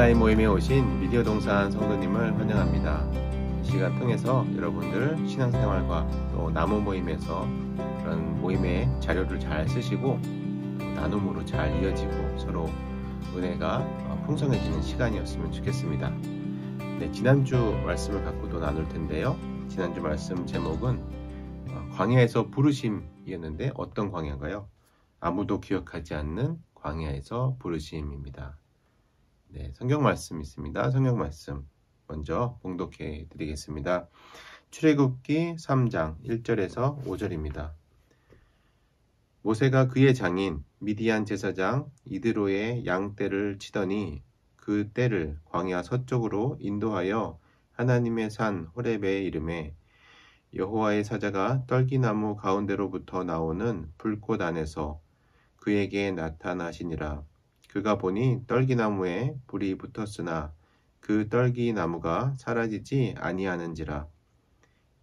온라인 모임에 오신 미디어 동산 성도님을 환영합니다. 이 시간 통해서 여러분들 신앙생활과 또 나무 모임에서 그런 모임의 자료를 잘 쓰시고 나눔으로 잘 이어지고 서로 은혜가 풍성해지는 시간이었으면 좋겠습니다. 네, 지난주 말씀을 갖고 또 나눌 텐데요. 지난주 말씀 제목은 광야에서 부르심이었는데 어떤 광야인가요? 아무도 기억하지 않는 광야에서 부르심입니다. 네, 성경 말씀 있습니다. 성경 말씀 먼저 봉독해 드리겠습니다. 출애굽기 3장 1절에서 5절입니다. 모세가 그의 장인 미디안 제사장 이드로의 양떼를 치더니 그 떼를 광야 서쪽으로 인도하여 하나님의 산 호렙에 이르매 여호와의 사자가 떨기나무 가운데로부터 나오는 불꽃 안에서 그에게 나타나시니라. 그가 보니 떨기나무에 불이 붙었으나 그 떨기나무가 사라지지 아니하는지라.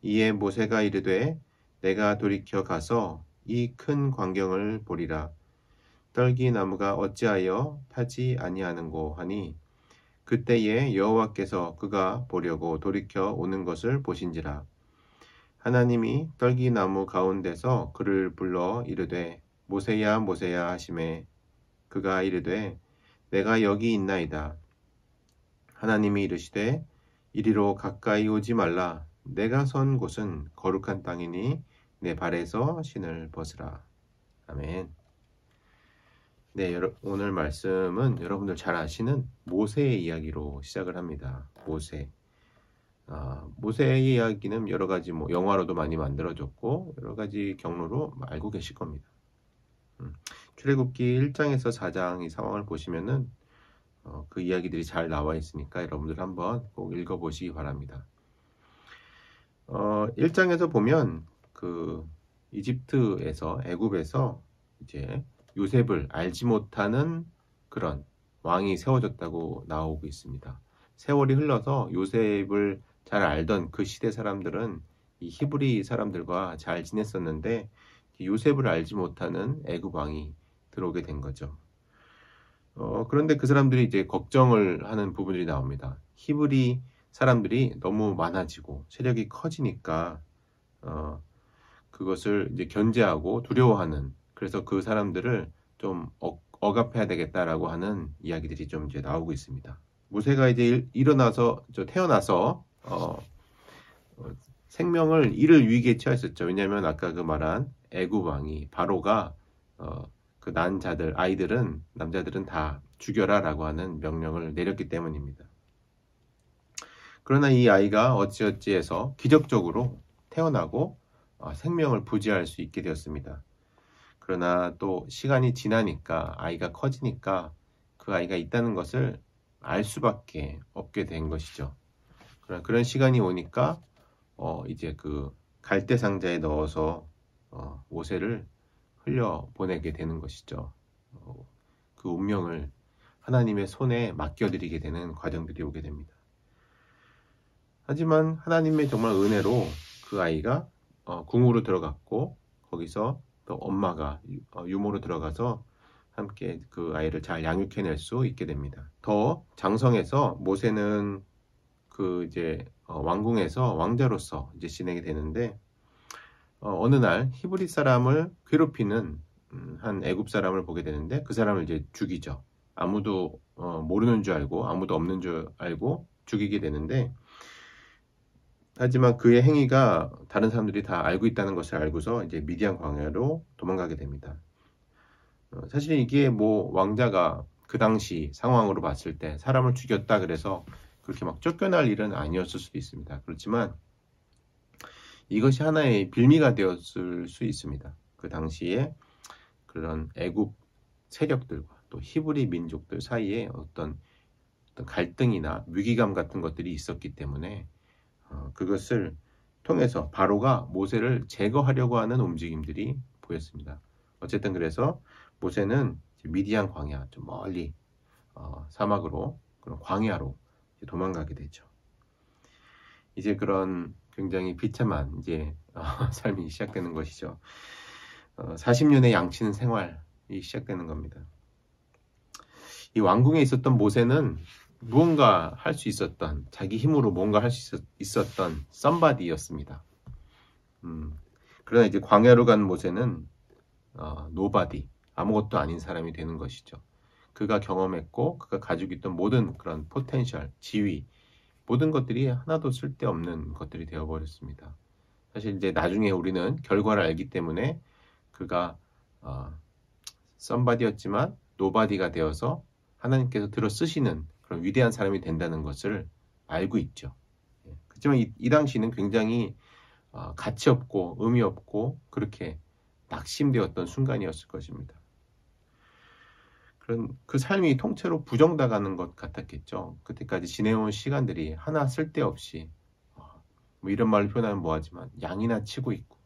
이에 모세가 이르되 내가 돌이켜 가서 이 큰 광경을 보리라. 떨기나무가 어찌하여 타지 아니하는고 하니 그때에 여호와께서 그가 보려고 돌이켜 오는 것을 보신지라. 하나님이 떨기나무 가운데서 그를 불러 이르되 모세야 모세야 하시매 그가 이르되 내가 여기 있나이다. 하나님이 이르시되 이리로 가까이 오지 말라. 내가 선 곳은 거룩한 땅이니 내 발에서 신을 벗으라. 아멘. 네, 오늘 말씀은 여러분들 잘 아시는 모세의 이야기로 시작을 합니다. 모세의 이야기는 여러 가지 영화로도 많이 만들어졌고 여러 가지 경로로 알고 계실 겁니다. 출애굽기 1장에서 4장 이 상황을 보시면은 그 이야기들이 잘 나와 있으니까 여러분들 한번 꼭 읽어보시기 바랍니다. 1장에서 보면 그 이집트에서 애굽에서 이제 요셉을 알지 못하는 그런 왕이 세워졌다고 나오고 있습니다. 세월이 흘러서 요셉을 잘 알던 그 시대 사람들은 이 히브리 사람들과 잘 지냈었는데 요셉을 알지 못하는 애굽 왕이 들어오게 된 거죠. 그런데 그 사람들이 이제 걱정을 하는 부분들이 나옵니다. 히브리 사람들이 너무 많아지고 세력이 커지니까 그것을 이제 견제하고 두려워하는, 그래서 그 사람들을 좀 억압해야 되겠다라고 하는 이야기들이 좀 이제 나오고 있습니다. 모세가 이제 태어나서 생명을 잃을 위기에 처했었죠. 왜냐하면 아까 그 말한 애굽 왕이 바로가 그 난 자들 남자들은 다 죽여라라고 하는 명령을 내렸기 때문입니다. 그러나 이 아이가 어찌어찌해서 기적적으로 태어나고 생명을 부지할 수 있게 되었습니다. 그러나 또 시간이 지나니까 아이가 커지니까 그 아이가 있다는 것을 알 수밖에 없게 된 것이죠. 그러나 그런 시간이 오니까 이제 그 갈대 상자에 넣어서 모세를 흘려보내게 되는 것이죠. 그 운명을 하나님의 손에 맡겨드리게 되는 과정들이 오게 됩니다. 하지만 하나님의 정말 은혜로 그 아이가 궁으로 들어갔고 거기서 또 엄마가 유모로 들어가서 함께 그 아이를 잘 양육해낼 수 있게 됩니다. 더 장성해서 모세는 그 이제 왕궁에서 왕자로서 이제 지내게 되는데 어느 날 히브리 사람을 괴롭히는 한 애굽 사람을 보게 되는데 그 사람을 이제 죽이죠. 아무도 모르는 줄 알고 아무도 없는 줄 알고 죽이게 되는데, 하지만 그의 행위가 다른 사람들이 다 알고 있다는 것을 알고서 이제 미디안 광야로 도망가게 됩니다. 사실 이게 왕자가 그 당시 상황으로 봤을 때 사람을 죽였다 그래서 그렇게 막 쫓겨날 일은 아니었을 수도 있습니다. 그렇지만 이것이 하나의 빌미가 되었을 수 있습니다. 그 당시에 그런 애굽 세력들과 또 히브리 민족들 사이에 어떤 갈등이나 위기감 같은 것들이 있었기 때문에 그것을 통해서 바로가 모세를 제거하려고 하는 움직임들이 보였습니다. 어쨌든 그래서 모세는 미디안 광야, 좀 멀리 사막으로, 그런 광야로 도망가게 되죠. 이제 그런 굉장히 비참한 이제 삶이 시작되는 것이죠. 40년의 양치는 생활이 시작되는 겁니다. 이 왕궁에 있었던 모세는 무언가 할 수 있었던, 자기 힘으로 뭔가 할 수 있었던 somebody였습니다. 그러나 이제 광야로 간 모세는 nobody, 아무것도 아닌 사람이 되는 것이죠. 그가 경험했고 그가 가지고 있던 모든 그런 포텐셜, 지위, 모든 것들이 하나도 쓸데없는 것들이 되어버렸습니다. 사실 이제 나중에 우리는 결과를 알기 때문에 그가 somebody였지만 nobody가 되어서 하나님께서 들어 쓰시는 그런 위대한 사람이 된다는 것을 알고 있죠. 그렇지만 이 당시는 굉장히 가치 없고 의미 없고 그렇게 낙심되었던 순간이었을 것입니다. 그런 그 삶이 통째로 부정당하는 것 같았겠죠. 그때까지 지내온 시간들이 하나 쓸데없이 뭐 이런 말을 표현하면 뭐하지만 양이나 치고 있고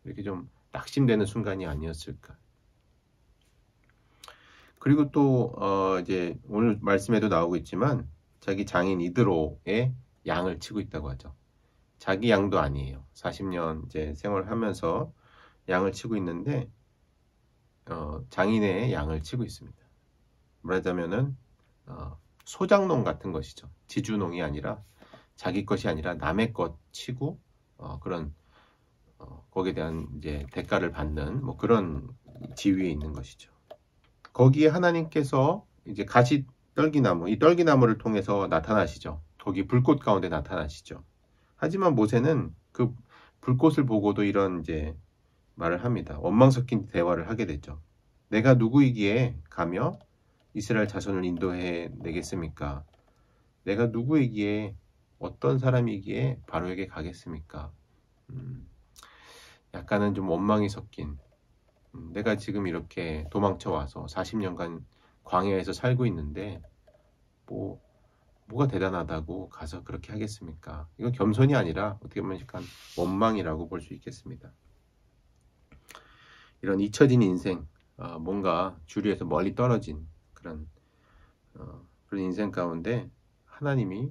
이렇게 좀 낙심되는 순간이 아니었을까. 그리고 또 이제 오늘 말씀에도 나오고 있지만 자기 장인 이드로의 양을 치고 있다고 하죠. 자기 양도 아니에요. 40년 이제 생활하면서 양을 치고 있는데 장인의 양을 치고 있습니다. 말하자면은 소장농 같은 것이죠. 지주농이 아니라 자기 것이 아니라 남의 것 치고 그런 거기에 대한 이제 대가를 받는 뭐 그런 지위에 있는 것이죠. 거기에 하나님께서 이제 가시 떨기나무, 이 떨기나무를 통해서 나타나시죠. 거기 불꽃 가운데 나타나시죠. 하지만 모세는 그 불꽃을 보고도 이런 이제 말을 합니다. 원망 섞인 대화를 하게 되죠. 내가 누구이기에 가며 이스라엘 자손을 인도해 내겠습니까? 내가 누구이기에 어떤 사람이기에 바로에게 가겠습니까? 약간은 좀 원망이 섞인 내가 지금 이렇게 도망쳐 와서 40년간 광야에서 살고 있는데 뭐가 대단하다고 가서 그렇게 하겠습니까? 이건 겸손이 아니라 어떻게 보면 약간 원망이라고 볼 수 있겠습니다. 이런 잊혀진 인생, 뭔가 주류에서 멀리 떨어진 그런 인생 가운데 하나님의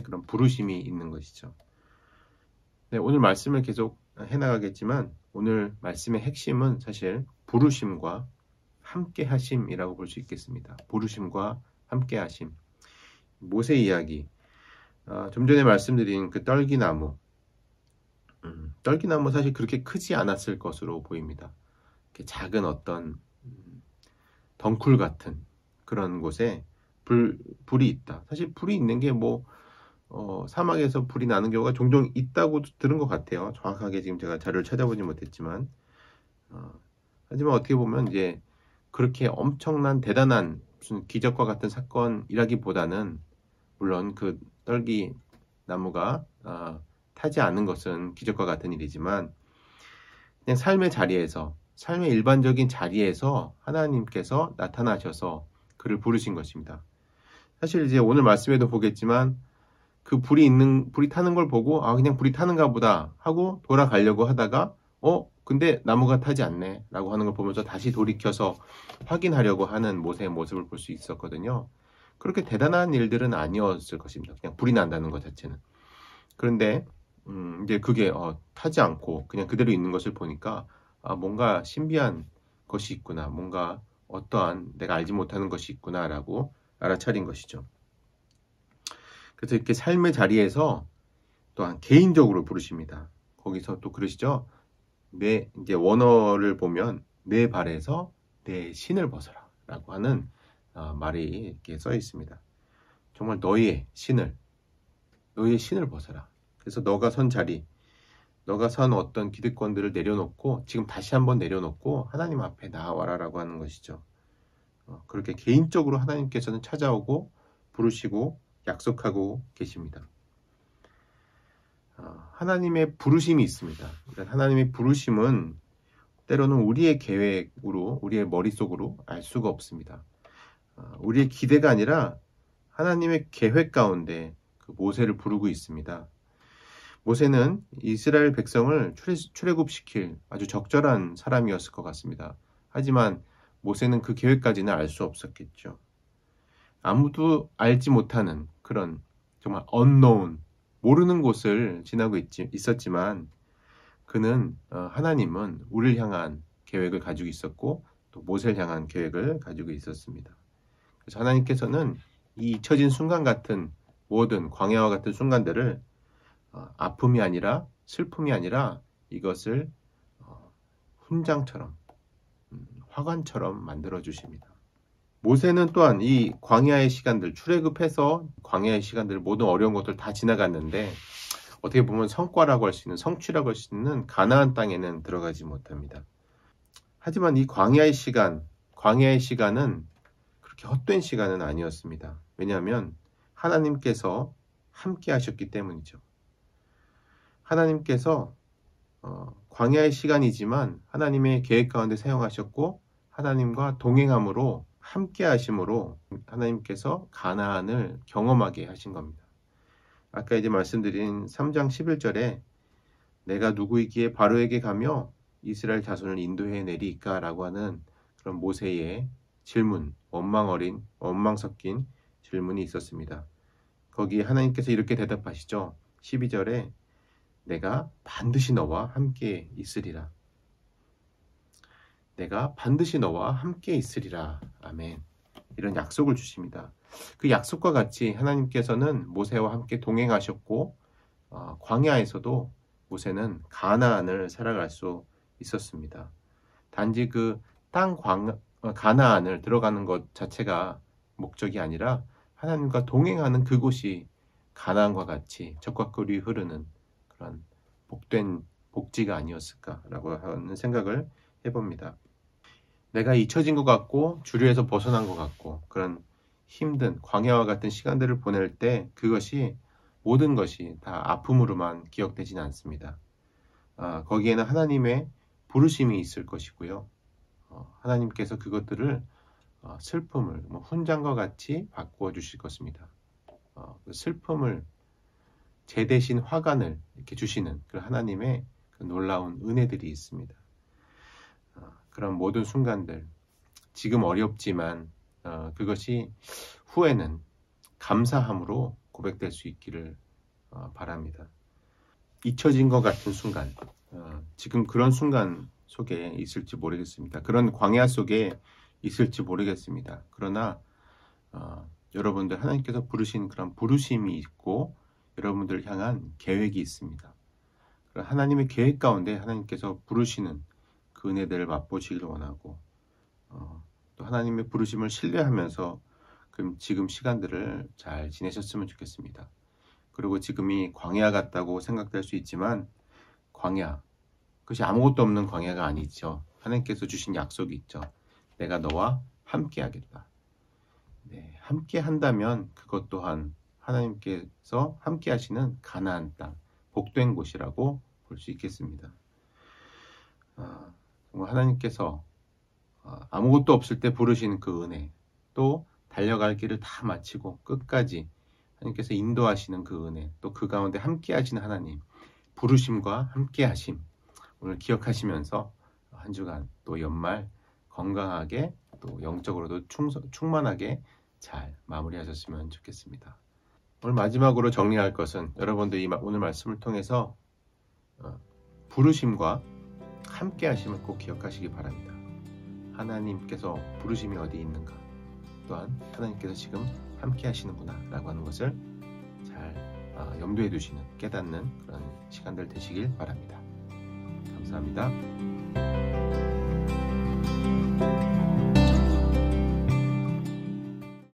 그런 부르심이 있는 것이죠. 네, 오늘 말씀을 계속 해나가겠지만 오늘 말씀의 핵심은 사실 부르심과 함께하심이라고 볼 수 있겠습니다. 부르심과 함께하심. 모세 이야기. 좀 전에 말씀드린 그 떨기나무. 떨기나무 사실 그렇게 크지 않았을 것으로 보입니다. 이렇게 작은 어떤 덩굴 같은 그런 곳에 불이 있다. 사실 불이 있는 게 사막에서 불이 나는 경우가 종종 있다고 들은 것 같아요. 정확하게 지금 제가 자료를 찾아보지 못했지만 하지만 어떻게 보면 이제 그렇게 엄청난 대단한 무슨 기적과 같은 사건이라기보다는 물론 그 떨기 나무가 타지 않은 것은 기적과 같은 일이지만 그냥 삶의 일반적인 자리에서 하나님께서 나타나셔서 그를 부르신 것입니다. 사실 이제 오늘 말씀에도 보겠지만 그 불이 타는 걸 보고 그냥 불이 타는가 보다 하고 돌아가려고 하다가 근데 나무가 타지 않네 라고 하는 걸 보면서 다시 돌이켜서 확인하려고 하는 모세의 모습을 볼 수 있었거든요. 그렇게 대단한 일들은 아니었을 것입니다. 그냥 불이 난다는 것 자체는. 그런데 이제 그게 타지 않고 그냥 그대로 있는 것을 보니까 뭔가 신비한 것이 있구나, 뭔가 어떠한 내가 알지 못하는 것이 있구나 라고 알아차린 것이죠. 그래서 이렇게 삶의 자리에서 또한 개인적으로 부르십니다. 거기서 또 그러시죠. 이제 원어를 보면 내 발에서 내 신을 벗어라 라고 하는 말이 이렇게 써 있습니다. 정말 너의 신을 벗어라. 그래서 너가 선 자리, 너가 선 어떤 기득권들을 내려놓고 지금 다시 한번 내려놓고 하나님 앞에 나와라 라고 하는 것이죠. 그렇게 개인적으로 하나님께서는 찾아오고 부르시고 약속하고 계십니다. 하나님의 부르심이 있습니다. 그러니까 하나님의 부르심은 때로는 우리의 계획으로, 우리의 머릿속으로 알 수가 없습니다. 우리의 기대가 아니라 하나님의 계획 가운데 그 모세를 부르고 있습니다. 모세는 이스라엘 백성을 출애굽시킬 아주 적절한 사람이었을 것 같습니다. 하지만 모세는 그 계획까지는 알 수 없었겠죠. 아무도 알지 못하는 그런 정말 unknown, 모르는 곳을 지나고 있었지만 그는 하나님은 우리를 향한 계획을 가지고 있었고 또 모세를 향한 계획을 가지고 있었습니다. 그래서 하나님께서는 이 잊혀진 순간 같은 모든 광야와 같은 순간들을 아픔이 아니라 슬픔이 아니라 이것을 훈장처럼 화관처럼 만들어 주십니다. 모세는 또한 이 광야의 시간들, 출애굽해서 광야의 시간들 모든 어려운 것들 다 지나갔는데 어떻게 보면 성과라고 할 수 있는, 성취라고 할 수 있는 가나안 땅에는 들어가지 못합니다. 하지만 이 광야의 시간은 그렇게 헛된 시간은 아니었습니다. 왜냐하면 하나님께서 함께 하셨기 때문이죠. 하나님께서 광야의 시간이지만 하나님의 계획 가운데 사용하셨고 하나님과 동행함으로 함께 하심으로 하나님께서 가나안을 경험하게 하신 겁니다. 아까 이제 말씀드린 3장 11절에 내가 누구이기에 바로에게 가며 이스라엘 자손을 인도해 내리까 라고 하는 그런 모세의 질문, 원망 섞인 질문이 있었습니다. 거기에 하나님께서 이렇게 대답하시죠. 12절에 내가 반드시 너와 함께 있으리라. 내가 반드시 너와 함께 있으리라. 아멘. 이런 약속을 주십니다. 그 약속과 같이 하나님께서는 모세와 함께 동행하셨고 광야에서도 모세는 가나안을 살아갈 수 있었습니다. 단지 그 땅 가나안을 들어가는 것 자체가 목적이 아니라 하나님과 동행하는 그곳이 가나안과 같이 적과 꿀이 흐르는 그런 복된 복지가 아니었을까라고 하는 생각을 해봅니다. 내가 잊혀진 것 같고 주류에서 벗어난 것 같고 그런 힘든 광야와 같은 시간들을 보낼 때 그것이 모든 것이 다 아픔으로만 기억되지는 않습니다. 거기에는 하나님의 부르심이 있을 것이고요. 하나님께서 그것들을 슬픔을 훈장과 같이 바꾸어 주실 것입니다. 그 슬픔을 제 대신 화관을 이렇게 주시는 그 하나님의 그 놀라운 은혜들이 있습니다. 그런 모든 순간들, 지금 어렵지만 그것이 후에는 감사함으로 고백될 수 있기를 바랍니다. 잊혀진 것 같은 순간, 지금 그런 순간 속에 있을지 모르겠습니다. 그런 광야 속에 있을지 모르겠습니다. 그러나 여러분들 하나님께서 부르신 그런 부르심이 있고 여러분들을 향한 계획이 있습니다. 하나님의 계획 가운데 하나님께서 부르시는 그 은혜들을 맛보시기를 원하고 또 하나님의 부르심을 신뢰하면서 지금 시간들을 잘 지내셨으면 좋겠습니다. 그리고 지금이 광야 같다고 생각될 수 있지만 광야, 그것이 아무것도 없는 광야가 아니죠. 하나님께서 주신 약속이 있죠. 내가 너와 함께 하겠다. 네, 함께 한다면 그것 또한 하나님께서 함께 하시는 가나안 땅, 복된 곳이라고 볼 수 있겠습니다. 하나님께서 아무것도 없을 때 부르신 그 은혜, 또 달려갈 길을 다 마치고 끝까지 하나님께서 인도하시는 그 은혜, 또 그 가운데 함께 하시는 하나님, 부르심과 함께 하심, 오늘 기억하시면서 한 주간 또 연말 건강하게 또 영적으로도 충만하게 잘 마무리하셨으면 좋겠습니다. 오늘 마지막으로 정리할 것은 여러분들이 오늘 말씀을 통해서 부르심과 함께 하심을 꼭 기억하시기 바랍니다. 하나님께서 부르심이 어디 있는가, 또한 하나님께서 지금 함께 하시는구나 라고 하는 것을 잘 염두에 두시는, 깨닫는 그런 시간들 되시길 바랍니다. 감사합니다.